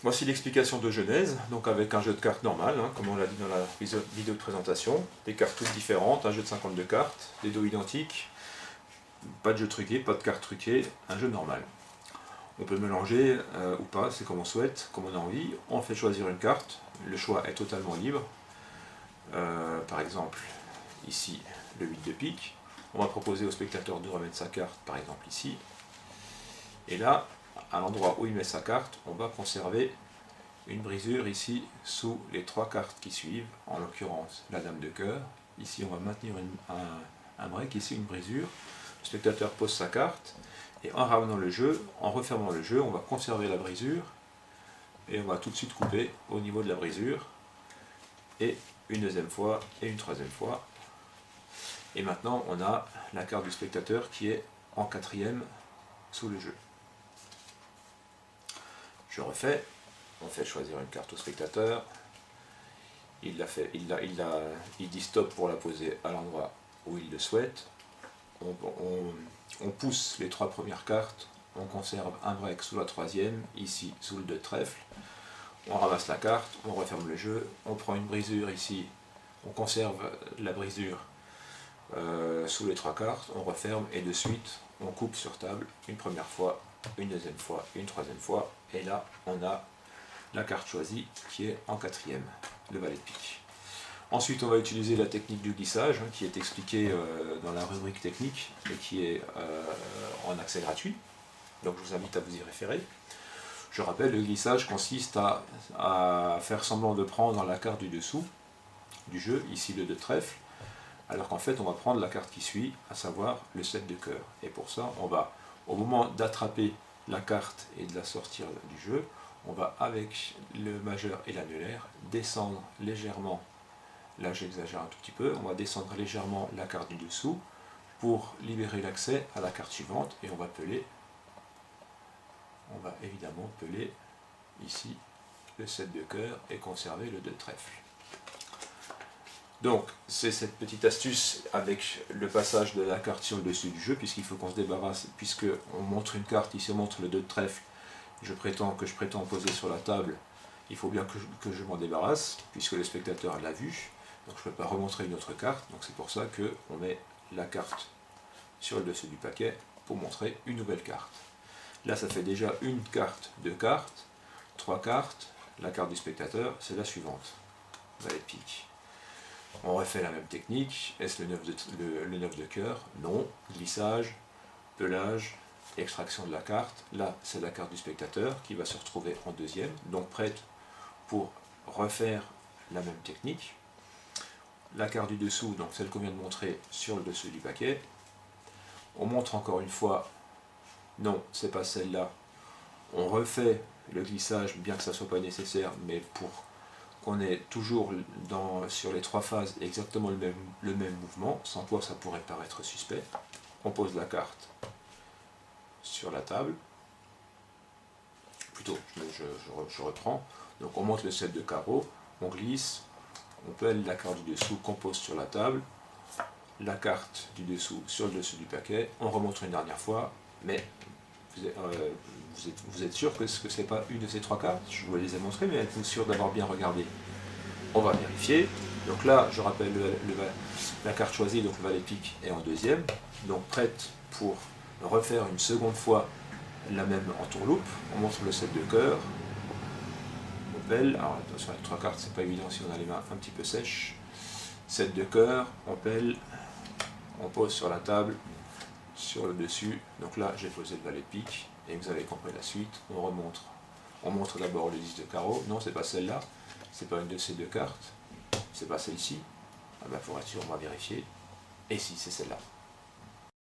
Voici l'explication de genèse, donc avec un jeu de cartes normal, comme on l'a dit dans la vidéo de présentation, des cartes toutes différentes, un jeu de 52 cartes, des dos identiques, pas de jeu truqué, pas de cartes truquées, un jeu normal. On peut mélanger ou pas, c'est comme on souhaite, comme on a envie. On fait choisir une carte, le choix est totalement libre. Par exemple, ici, le 8 de pique. On va proposer au spectateur de remettre sa carte, par exemple ici. Et là, à l'endroit où il met sa carte, on va conserver une brisure ici sous les 3 cartes qui suivent, en l'occurrence la dame de cœur. Ici, on va maintenir un break, ici une brisure. Le spectateur pose sa carte. Et en ramenant le jeu, en refermant le jeu, on va conserver la brisure et on va tout de suite couper au niveau de la brisure, et une deuxième fois et une troisième fois. Et maintenant on a la carte du spectateur qui est en 4e sous le jeu. Je refais, on fait choisir une carte au spectateur, il dit stop pour la poser à l'endroit où il le souhaite. On pousse les 3 premières cartes, on conserve un break sous la 3e, ici sous le 2 de trèfle, on ramasse la carte, on referme le jeu, on prend une brisure ici, on conserve la brisure sous les 3 cartes, on referme et de suite on coupe sur table une première fois, une deuxième fois, une troisième fois, et là on a la carte choisie qui est en 4e, le valet de pique. Ensuite, on va utiliser la technique du glissage, qui est expliquée dans la rubrique technique et qui est en accès gratuit. Donc je vous invite à vous y référer. Je rappelle, le glissage consiste à faire semblant de prendre la carte du dessous du jeu, ici le 2 de trèfle, alors qu'en fait on va prendre la carte qui suit, à savoir le 7 de cœur. Et pour ça, on va, au moment d'attraper la carte et de la sortir du jeu, on va avec le majeur et l'annulaire descendre légèrement. Là j'exagère un tout petit peu, on va descendre légèrement la carte du dessous pour libérer l'accès à la carte suivante, et on va évidemment peler ici le 7 de cœur et conserver le 2 de trèfle. Donc c'est cette petite astuce avec le passage de la carte sur le dessus du jeu, puisqu'il faut qu'on se débarrasse, puisque on montre une carte, ici on montre le 2 de trèfle, je prétends poser sur la table, il faut bien que je m'en débarrasse, puisque le spectateur l'a vu. Donc je ne peux pas remontrer une autre carte, donc c'est pour ça qu'on met la carte sur le dessus du paquet pour montrer une nouvelle carte. Là ça fait déjà une carte, 2 cartes, 3 cartes, la carte du spectateur c'est la suivante, valet de pique. On refait la même technique, est-ce le 9 de cœur? Non, glissage, pelage, extraction de la carte. Là c'est la carte du spectateur qui va se retrouver en 2e, donc prête pour refaire la même technique. La carte du dessous, donc celle qu'on vient de montrer sur le dessus du paquet. On montre encore une fois, non, c'est pas celle-là. On refait le glissage, bien que ça ne soit pas nécessaire, mais pour qu'on ait toujours sur les 3 phases exactement le même mouvement, sans quoi ça pourrait paraître suspect. On pose la carte sur la table. Plutôt, je reprends. Donc on monte le 7 de carreau, on glisse, on pèle la carte du dessous qu'on pose sur la table, la carte du dessous sur le dessus du paquet, on remonte une dernière fois, mais vous êtes sûr que ce n'est pas une de ces 3 cartes? Je vous les ai montrées, mais êtes-vous sûr d'avoir bien regardé? On va vérifier. Donc là, je rappelle la carte choisie, donc le valet de pique est en 2e, donc prête pour refaire une seconde fois la même entourloupe. On montre le 7 de cœur. Alors attention, avec 3 cartes, c'est pas évident si on a les mains un petit peu sèches. 7 de cœur, on pèle, on pose sur la table, sur le dessus. Donc là, j'ai posé le valet de pique, et vous avez compris la suite. On remonte. On montre d'abord le 10 de carreau. Non, c'est pas celle-là. C'est pas une de ces 2 cartes. C'est pas celle-ci. Ah ben, pour être sûr, on va vérifier. Et si, c'est celle-là.